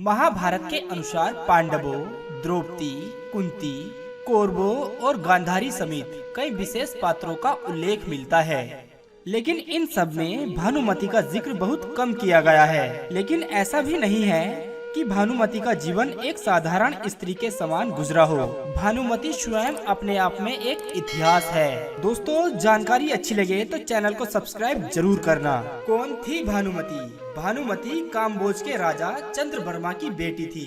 महाभारत के अनुसार पांडवों, द्रौपदी, कुंती, कौरवों और गांधारी समेत कई विशेष पात्रों का उल्लेख मिलता है, लेकिन इन सब में भानुमति का जिक्र बहुत कम किया गया है। लेकिन ऐसा भी नहीं है कि भानुमति का जीवन एक साधारण स्त्री के समान गुजरा हो। भानुमति स्वयं अपने आप में एक इतिहास है। दोस्तों, जानकारी अच्छी लगे तो चैनल को सब्सक्राइब जरूर करना। कौन थी भानुमति? भानुमति काम्बोज के राजा चंद्रवर्मा की बेटी थी,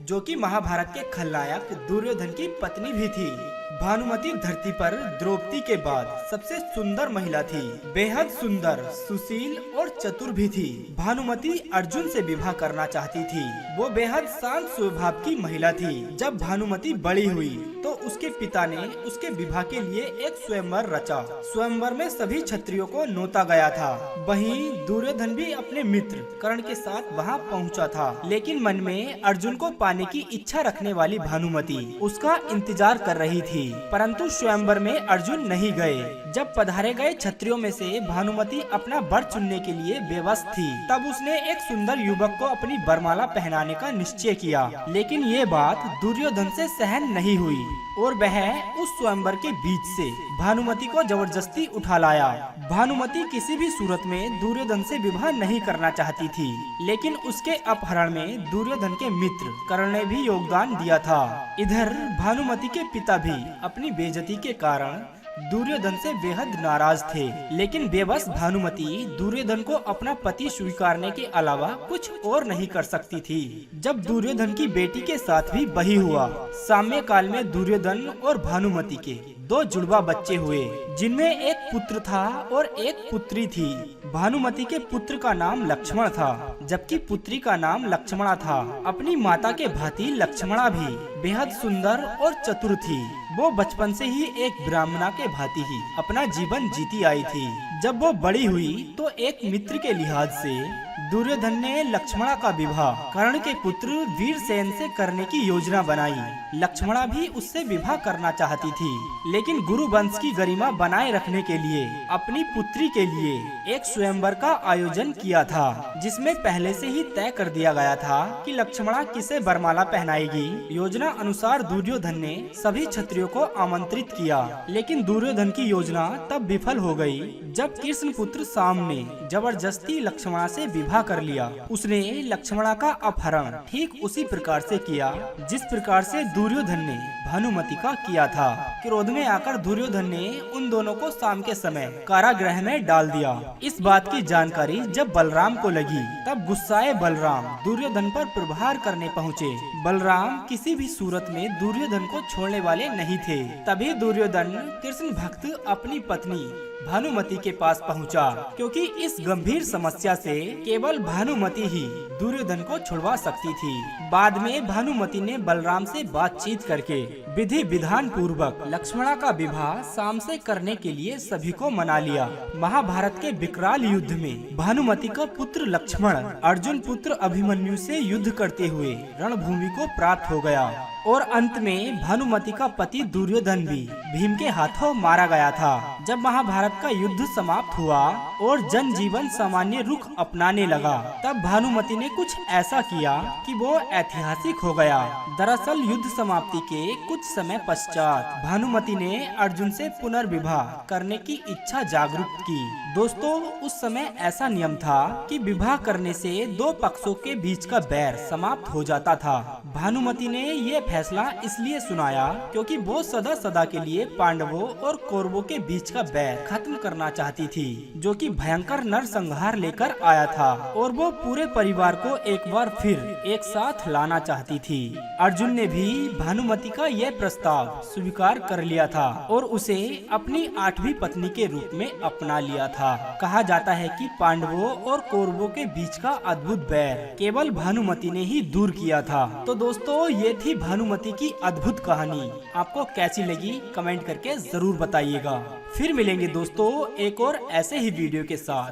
जो कि महाभारत के खलनायक दुर्योधन की पत्नी भी थी। भानुमति धरती पर द्रौपदी के बाद सबसे सुंदर महिला थी। बेहद सुंदर, सुशील और चतुर भी थी। भानुमति अर्जुन से विवाह करना चाहती थी। वो बेहद शांत स्वभाव की महिला थी। जब भानुमति बड़ी हुई तो उसके पिता ने उसके विवाह के लिए एक स्वयंवर रचा। स्वयंवर में सभी क्षत्रियों को नोता गया था। वहीं दुर्योधन भी अपने मित्र कर्ण के साथ वहां पहुंचा था, लेकिन मन में अर्जुन को पाने की इच्छा रखने वाली भानुमति उसका इंतजार कर रही थी। परंतु स्वयंवर में अर्जुन नहीं गए। जब पधारे गए क्षत्रियों में से भानुमति अपना वर चुनने के लिए बेबस थी। तब उसने एक सुंदर युवक को अपनी वरमाला पहनाने का निश्चय किया, लेकिन ये बात दुर्योधन से सहन नहीं हुई और वह उस स्वयंवर के बीच से भानुमति को जबरदस्ती उठा लाया। भानुमति किसी भी सूरत में दुर्योधन से विवाह नहीं करना चाहती थी, लेकिन उसके अपहरण में दुर्योधन के मित्र कर्ण ने भी योगदान दिया था। इधर भानुमति के पिता भी अपनी बेइज्जती के कारण दुर्योधन से बेहद नाराज थे, लेकिन बेबस भानुमति दुर्योधन को अपना पति स्वीकारने के अलावा कुछ और नहीं कर सकती थी। जब दुर्योधन की बेटी के साथ भी वही हुआ। साम्य काल में दुर्योधन और भानुमति के दो जुड़वा बच्चे हुए, जिनमें एक पुत्र था और एक पुत्री थी। भानुमति के पुत्र का नाम लक्ष्मण था, जबकि पुत्री का नाम लक्ष्मणा था। अपनी माता के भांति लक्ष्मणा भी बेहद सुंदर और चतुर थी। वो बचपन से ही एक ब्राह्मणा के भांति ही अपना जीवन जीती आई थी। जब वो बड़ी हुई तो एक मित्र के लिहाज से दुर्योधन ने लक्ष्मणा का विवाह कर्ण के पुत्र वीरसेन से करने की योजना बनाई। लक्ष्मणा भी उससे विवाह करना चाहती थी, लेकिन गुरु वंश की गरिमा बनाए रखने के लिए अपनी पुत्री के लिए एक स्वयंवर का आयोजन किया था, जिसमें पहले से ही तय कर दिया गया था कि लक्ष्मणा किसे वरमाला पहनाएगी। योजना अनुसार दुर्योधन ने सभी क्षत्रियों को आमंत्रित किया, लेकिन दुर्योधन की योजना तब विफल हो गई जब कृष्ण पुत्र साम ने जबरदस्ती लक्ष्मणा से विवाह कर लिया। उसने लक्ष्मणा का अपहरण ठीक उसी प्रकार से किया जिस प्रकार से दुर्योधन ने भानुमति का किया था। क्रोध में आकर दुर्योधन ने उन दोनों को शाम के समय कारागृह में डाल दिया। इस बात की जानकारी जब बलराम को लगी, तब गुस्साए बलराम दुर्योधन पर प्रहार करने पहुँचे। बलराम किसी भी सूरत में दुर्योधन को छोड़ने वाले नहीं थे। तभी दुर्योधन कृष्ण भक्त अपनी पत्नी भानुमति के पास पहुंचा, क्योंकि इस गंभीर समस्या से केवल भानुमति ही दुर्योधन को छुड़वा सकती थी। बाद में भानुमति ने बलराम से बातचीत करके विधि विधान पूर्वक लक्ष्मणा का विवाह शाम से करने के लिए सभी को मना लिया। महाभारत के विकराल युद्ध में भानुमति का पुत्र लक्ष्मण अर्जुन पुत्र अभिमन्यु से युद्ध करते हुए रणभूमि को प्राप्त हो गया और अंत में भानुमति का पति दुर्योधन भी भीम के हाथों मारा गया था। जब महाभारत का युद्ध समाप्त हुआ और जनजीवन सामान्य रुख अपनाने लगा, तब भानुमति ने कुछ ऐसा किया कि वो ऐतिहासिक हो गया। दरअसल युद्ध समाप्ति के कुछ समय पश्चात भानुमति ने अर्जुन से पुनर्विवाह करने की इच्छा जागरूक की। दोस्तों, उस समय ऐसा नियम था कि विवाह करने से दो पक्षों के बीच का बैर समाप्त हो जाता था। भानुमति ने ये फैसला इसलिए सुनाया क्योंकि वो सदा सदा के लिए पांडवों और कौरवों के बीच का बैर खत्म करना चाहती थी, जो कि भयंकर नरसंहार लेकर आया था, और वो पूरे परिवार को एक बार फिर एक साथ लाना चाहती थी। अर्जुन ने भी भानुमति का यह प्रस्ताव स्वीकार कर लिया था और उसे अपनी 8वीं पत्नी के रूप में अपना लिया था। कहा जाता है कि पांडवों और कौरवों के बीच का अद्भुत बैर केवल भानुमति ने ही दूर किया था। तो दोस्तों, ये थी भानुमति की अद्भुत कहानी। आपको कैसी लगी कमेंट करके जरूर बताइएगा। फिर मिलेंगे दोस्तों एक और ऐसे ही वीडियो के साथ।